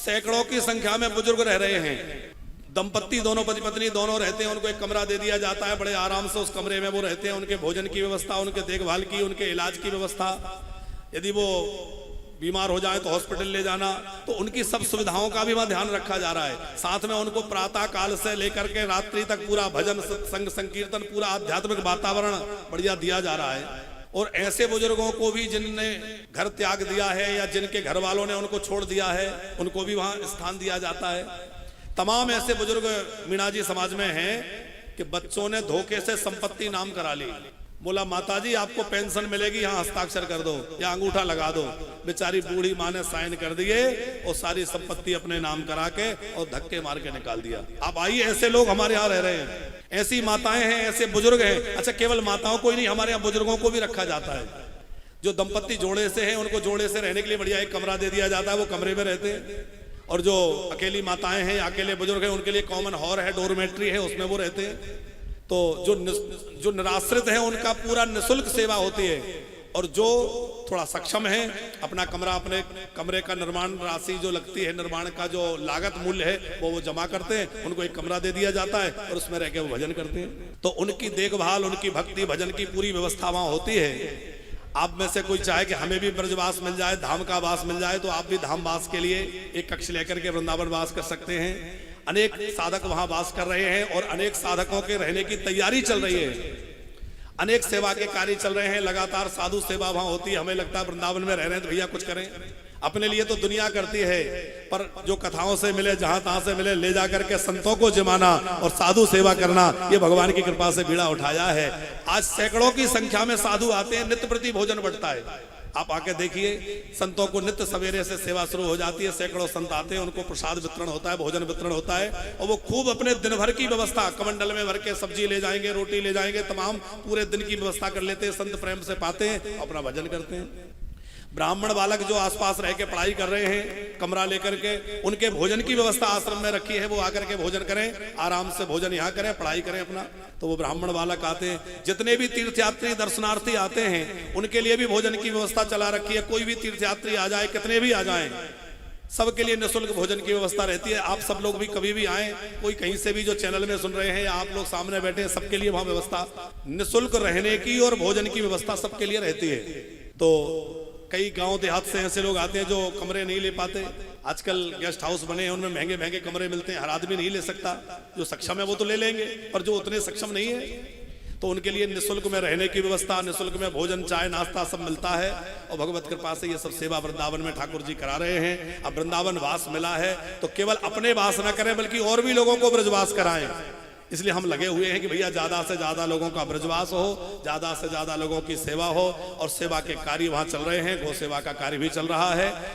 सैकड़ों की संख्या में बुजुर्ग रह रहे हैं। दंपत्ति दोनों पति पत्नी दोनों रहते हैं, उनको एक कमरा दे दिया जाता है, बड़े आराम से उस कमरे में वो रहते हैं। उनके भोजन की व्यवस्था, उनके देखभाल की, उनके इलाज की व्यवस्था, यदि वो बीमार हो जाए तो हॉस्पिटल ले जाना, तो उनकी सब सुविधाओं का भी वहां ध्यान रखा जा रहा है। साथ में उनको प्रातः काल से लेकर के रात्रि तक पूरा भजन संग संकीर्तन, पूरा आध्यात्मिक वातावरण बढ़िया दिया जा रहा है। और ऐसे बुजुर्गों को भी जिनने घर त्याग दिया है या जिनके घर वालों ने उनको छोड़ दिया है, उनको भी वहां स्थान दिया जाता है। तमाम ऐसे बुजुर्ग मीणाजी समाज में हैं कि बच्चों ने धोखे से संपत्ति नाम करा ली। बोला माताजी आपको पेंशन मिलेगी, यहाँ हस्ताक्षर कर दो या अंगूठा लगा दो। बेचारी बूढ़ी माँ ने साइन कर दिए और सारी संपत्ति अपने नाम करा के और धक्के मार के निकाल दिया। आप आइए, ऐसे लोग हमारे यहाँ रह रहे हैं, ऐसी माताएं हैं, ऐसे बुजुर्ग हैं। अच्छा, केवल माताओं को ही नहीं, हमारे यहाँ बुजुर्गों को भी रखा जाता है। जो दंपत्ति जोड़े से हैं उनको जोड़े से रहने के लिए बढ़िया एक कमरा दे दिया जाता है, वो कमरे में रहते हैं। और जो अकेली माताएं हैं, अकेले बुजुर्ग हैं, उनके लिए कॉमन हॉल है, डोरमेट्री है, उसमें वो रहते हैं। तो जो निराश्रित हैं उनका पूरा निःशुल्क सेवा होती है। और जो थोड़ा सक्षम है, अपना कमरा, अपने कमरे का निर्माण राशि जो लगती है, निर्माण का जो लागत मूल्य है वो जमा करते हैं, उनको एक कमरा दे दिया जाता है और उसमें रह के वो भजन करते हैं। तो उनकी देखभाल, उनकी भक्ति भजन की पूरी व्यवस्था वहां होती है। आप में से कोई चाहे कि हमें भी ब्रजवास मिल जाए, धाम का वास मिल जाए, तो आप भी धाम वास के लिए एक कक्ष लेकर के वृंदावन वास कर सकते हैं। अनेक साधक वहां वास कर रहे हैं और अनेक साधकों के रहने की तैयारी चल रही है। अनेक सेवा के कार्य चल रहे हैं, लगातार साधु सेवा वहां होती है। हमें लगता है वृंदावन में रह रहे हैं तो भैया कुछ करें, अपने लिए तो दुनिया करती है, पर जो कथाओं से मिले, जहां तहां से मिले, ले जाकर के संतों को जमाना और साधु सेवा करना, ये भगवान की कृपा से बीड़ा उठाया है। आज सैकड़ों की संख्या में साधु आते हैं, नित्य प्रति भोजन बढ़ता है। आप आके देखिए, संतों को नित्य सवेरे से सेवा शुरू हो जाती है। सैकड़ों संत आते हैं, उनको प्रसाद वितरण होता है, भोजन वितरण होता है, और वो खूब अपने दिन भर की व्यवस्था कमंडल में भर के सब्जी ले जाएंगे, रोटी ले जाएंगे, तमाम पूरे दिन की व्यवस्था कर लेते हैं। संत प्रेम से पाते हैं, अपना भजन करते हैं। ब्राह्मण बालक जो आसपास रह के पढ़ाई कर रहे हैं, कमरा लेकर के, उनके भोजन की व्यवस्था आश्रम में रखी है। वो आकर के भोजन करें, आराम से भोजन यहाँ करें, पढ़ाई करें अपना। तो वो ब्राह्मण बालक आते हैं। जितने भी तीर्थयात्री दर्शनार्थी आते हैं, उनके लिए भी भोजन की व्यवस्था चला रखी है। कोई भी तीर्थयात्री आ जाए, कितने भी आ जाएं, सबके लिए निःशुल्क भोजन की व्यवस्था रहती है। आप सब लोग भी कभी भी आए, कोई कहीं से भी जो चैनल में सुन रहे हैं, आप लोग सामने बैठे हैं, सबके लिए वहां व्यवस्था निःशुल्क रहने की और भोजन की व्यवस्था सबके लिए रहती है। तो कई गांव देहात से ऐसे लोग आते हैं जो कमरे नहीं ले पाते। आजकल गेस्ट हाउस बने हैं, उनमें महंगे महंगे कमरे मिलते हैं, हर आदमी नहीं ले सकता। जो सक्षम है वो तो ले लेंगे, पर जो उतने सक्षम नहीं है, तो उनके लिए निःशुल्क में रहने की व्यवस्था, निःशुल्क में भोजन, चाय, नाश्ता सब मिलता है। और भगवत कृपा से ये सब सेवा वृंदावन में ठाकुर जी करा रहे हैं। अब वृंदावन वास मिला है तो केवल अपने वास न करें, बल्कि और भी लोगों को ब्रजवास कराएं। इसलिए हम लगे हुए हैं कि भैया ज्यादा से ज्यादा लोगों का ब्रजवास हो, ज्यादा से ज्यादा लोगों की सेवा हो। और सेवा के कार्य वहां चल रहे हैं, गौ सेवा का कार्य भी चल रहा है।